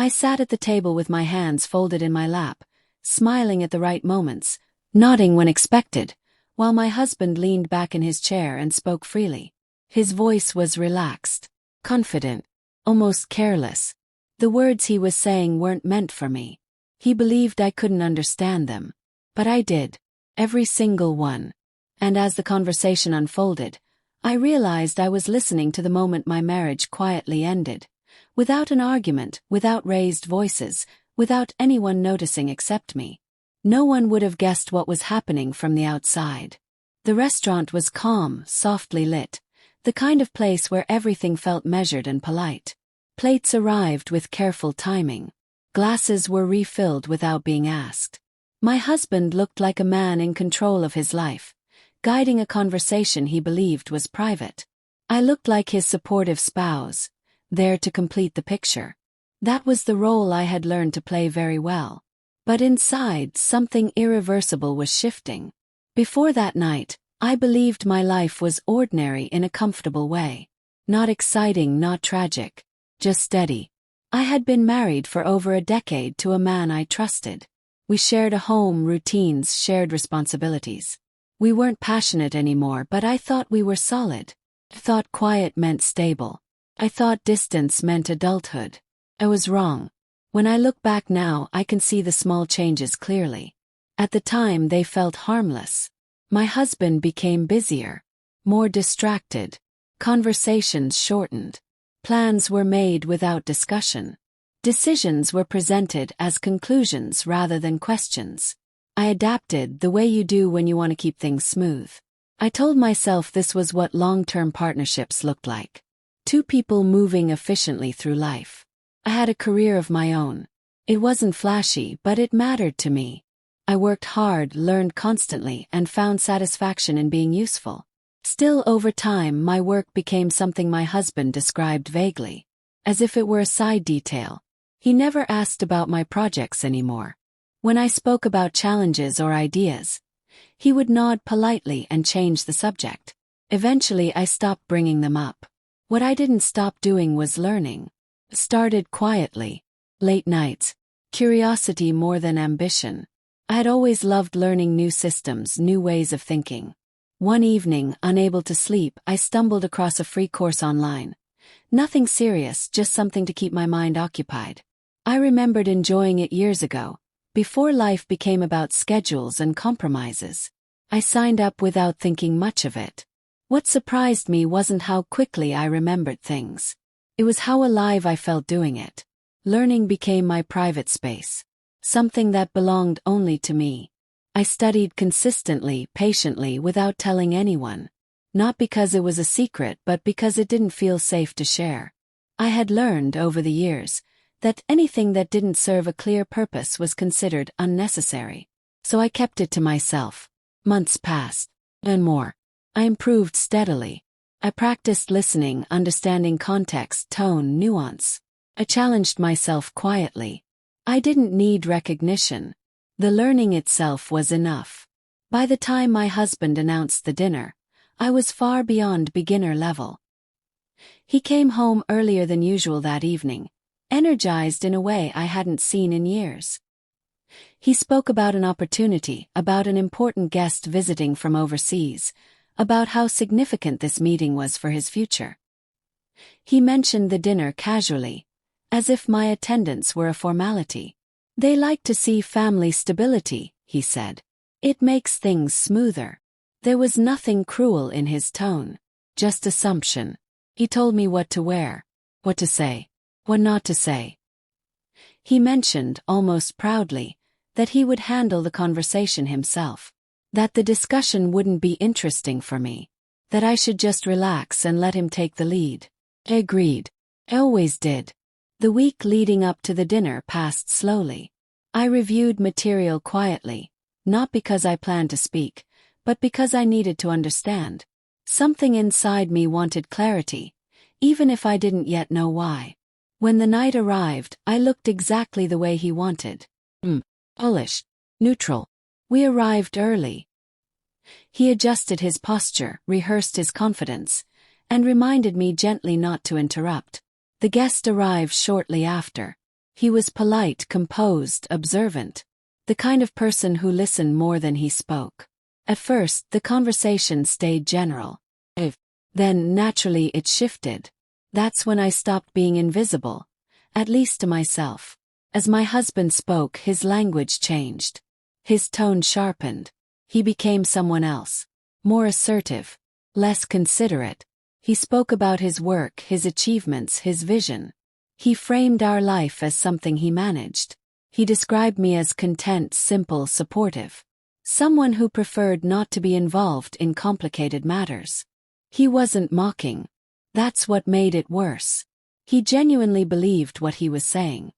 I sat at the table with my hands folded in my lap, smiling at the right moments, nodding when expected, while my husband leaned back in his chair and spoke freely. His voice was relaxed, confident, almost careless. The words he was saying weren't meant for me. He believed I couldn't understand them. But I did. Every single one. And as the conversation unfolded, I realized I was listening to the moment my marriage quietly ended. Without an argument, without raised voices, without anyone noticing except me. No one would have guessed what was happening from the outside. The restaurant was calm, softly lit, the kind of place where everything felt measured and polite. Plates arrived with careful timing. Glasses were refilled without being asked. My husband looked like a man in control of his life, guiding a conversation he believed was private. I looked like his supportive spouse, there to complete the picture. That was the role I had learned to play very well. But inside, something irreversible was shifting. Before that night, I believed my life was ordinary in a comfortable way. Not exciting, not tragic, just steady. I had been married for over a decade to a man I trusted. We shared a home, routines, shared responsibilities. We weren't passionate anymore, but I thought we were solid. I thought quiet meant stable. I thought distance meant adulthood. I was wrong. When I look back now, I can see the small changes clearly. At the time, they felt harmless. My husband became busier, more distracted. Conversations shortened. Plans were made without discussion. Decisions were presented as conclusions rather than questions. I adapted the way you do when you want to keep things smooth. I told myself this was what long-term partnerships looked like. Two people moving efficiently through life. I had a career of my own. It wasn't flashy, but it mattered to me. I worked hard, learned constantly, and found satisfaction in being useful. Still, over time, my work became something my husband described vaguely, as if it were a side detail. He never asked about my projects anymore. When I spoke about challenges or ideas, he would nod politely and change the subject. Eventually, I stopped bringing them up. What I didn't stop doing was learning. Started quietly. Late nights. Curiosity more than ambition. I had always loved learning new systems, new ways of thinking. One evening, unable to sleep, I stumbled across a free course online. Nothing serious, just something to keep my mind occupied. I remembered enjoying it years ago, before life became about schedules and compromises. I signed up without thinking much of it. What surprised me wasn't how quickly I remembered things. It was how alive I felt doing it. Learning became my private space. Something that belonged only to me. I studied consistently, patiently, without telling anyone. Not because it was a secret, but because it didn't feel safe to share. I had learned over the years that anything that didn't serve a clear purpose was considered unnecessary. So I kept it to myself. Months passed, and more. I improved steadily. I practiced listening, understanding context, tone, nuance. I challenged myself quietly. I didn't need recognition. The learning itself was enough. By the time my husband announced the dinner, I was far beyond beginner level. He came home earlier than usual that evening, energized in a way I hadn't seen in years. He spoke about an opportunity, about an important guest visiting from overseas, about how significant this meeting was for his future. He mentioned the dinner casually, as if my attendance were a formality. They like to see family stability, he said. It makes things smoother. There was nothing cruel in his tone, just assumption. He told me what to wear, what to say, what not to say. He mentioned, almost proudly, that he would handle the conversation himself, that the discussion wouldn't be interesting for me, that I should just relax and let him take the lead. I agreed. I always did. The week leading up to the dinner passed slowly. I reviewed material quietly, not because I planned to speak, but because I needed to understand. Something inside me wanted clarity, even if I didn't yet know why. When the night arrived, I looked exactly the way he wanted. Polished, neutral. We arrived early. He adjusted his posture, rehearsed his confidence, and reminded me gently not to interrupt. The guest arrived shortly after. He was polite, composed, observant. The kind of person who listened more than he spoke. At first, the conversation stayed general. Then, naturally, it shifted. That's when I stopped being invisible, at least to myself. As my husband spoke, his language changed. His tone sharpened. He became someone else. More assertive. Less considerate. He spoke about his work, his achievements, his vision. He framed our life as something he managed. He described me as content, simple, supportive. Someone who preferred not to be involved in complicated matters. He wasn't mocking. That's what made it worse. He genuinely believed what he was saying.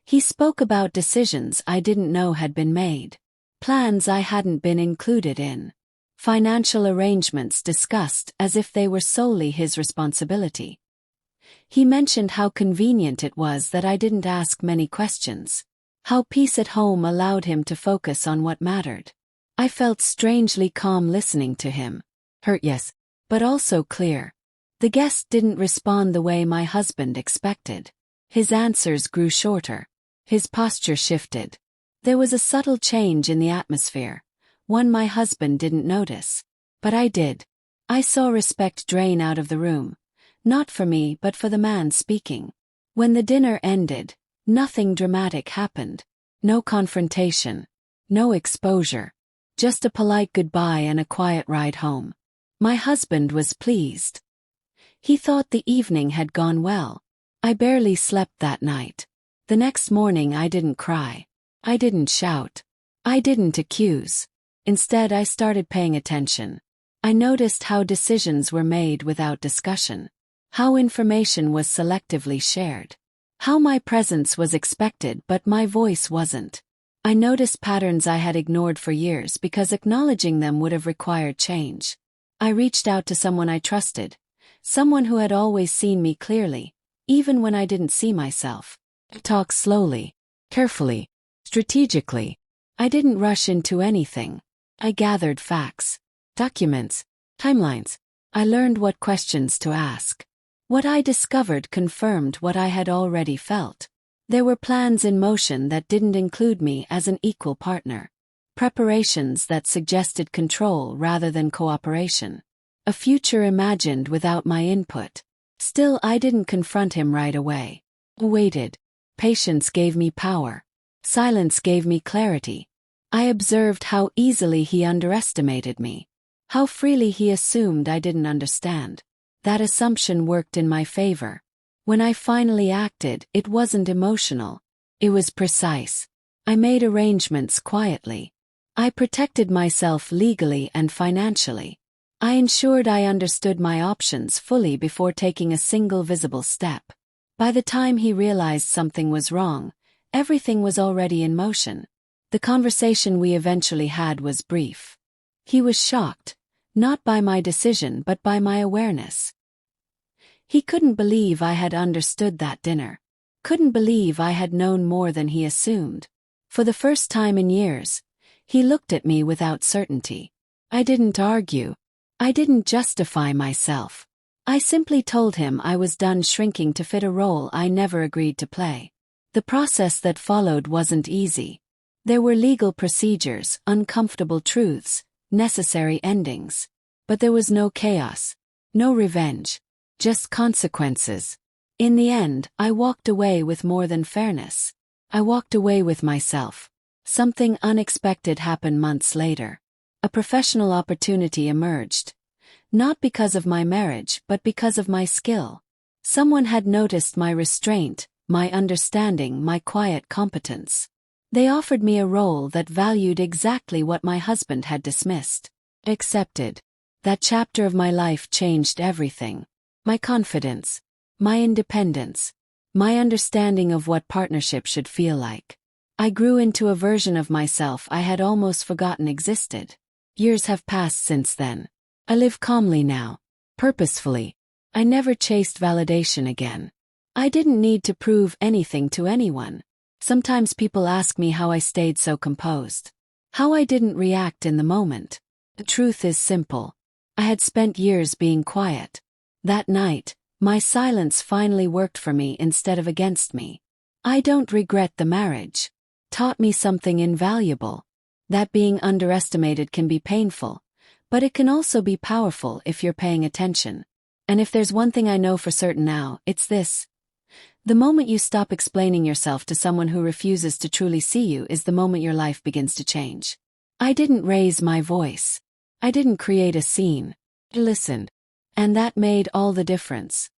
He spoke about decisions I didn't know had been made. Plans I hadn't been included in. Financial arrangements discussed as if they were solely his responsibility. He mentioned how convenient it was that I didn't ask many questions. How peace at home allowed him to focus on what mattered. I felt strangely calm listening to him. Hurt, yes, but also clear. The guest didn't respond the way my husband expected. His answers grew shorter. His posture shifted. There was a subtle change in the atmosphere, one my husband didn't notice. But I did. I saw respect drain out of the room, not for me but for the man speaking. When the dinner ended, nothing dramatic happened. No confrontation. No exposure. Just a polite goodbye and a quiet ride home. My husband was pleased. He thought the evening had gone well. I barely slept that night. The next morning I didn't cry. I didn't shout. I didn't accuse. Instead, I started paying attention. I noticed how decisions were made without discussion. How information was selectively shared. How my presence was expected but my voice wasn't. I noticed patterns I had ignored for years because acknowledging them would have required change. I reached out to someone I trusted. Someone who had always seen me clearly, even when I didn't see myself. I talked slowly, carefully, strategically. I didn't rush into anything. I gathered facts, documents, timelines. I learned what questions to ask. What I discovered confirmed what I had already felt. There were plans in motion that didn't include me as an equal partner. Preparations that suggested control rather than cooperation. A future imagined without my input. Still, I didn't confront him right away. I waited. Patience gave me power. Silence gave me clarity. I observed how easily he underestimated me. How freely he assumed I didn't understand. That assumption worked in my favor. When I finally acted, it wasn't emotional. It was precise. I made arrangements quietly. I protected myself legally and financially. I ensured I understood my options fully before taking a single visible step. By the time he realized something was wrong, everything was already in motion. The conversation we eventually had was brief. He was shocked, not by my decision but by my awareness. He couldn't believe I had understood that dinner. Couldn't believe I had known more than he assumed. For the first time in years, he looked at me without certainty. I didn't argue. I didn't justify myself. I simply told him I was done shrinking to fit a role I never agreed to play. The process that followed wasn't easy. There were legal procedures, uncomfortable truths, necessary endings. But there was no chaos, no revenge, just consequences. In the end, I walked away with more than fairness. I walked away with myself. Something unexpected happened months later. A professional opportunity emerged. Not because of my marriage, but because of my skill. Someone had noticed my restraint, my understanding, my quiet competence. They offered me a role that valued exactly what my husband had dismissed. Accepted. That chapter of my life changed everything. My confidence, my independence, my understanding of what partnership should feel like. I grew into a version of myself I had almost forgotten existed. Years have passed since then. I live calmly now, purposefully. I never chased validation again. I didn't need to prove anything to anyone. Sometimes people ask me how I stayed so composed. How I didn't react in the moment. The truth is simple. I had spent years being quiet. That night, my silence finally worked for me instead of against me. I don't regret the marriage. Taught me something invaluable. That being underestimated can be painful, but it can also be powerful if you're paying attention. And if there's one thing I know for certain now, it's this. The moment you stop explaining yourself to someone who refuses to truly see you is the moment your life begins to change. I didn't raise my voice. I didn't create a scene. I listened. And that made all the difference.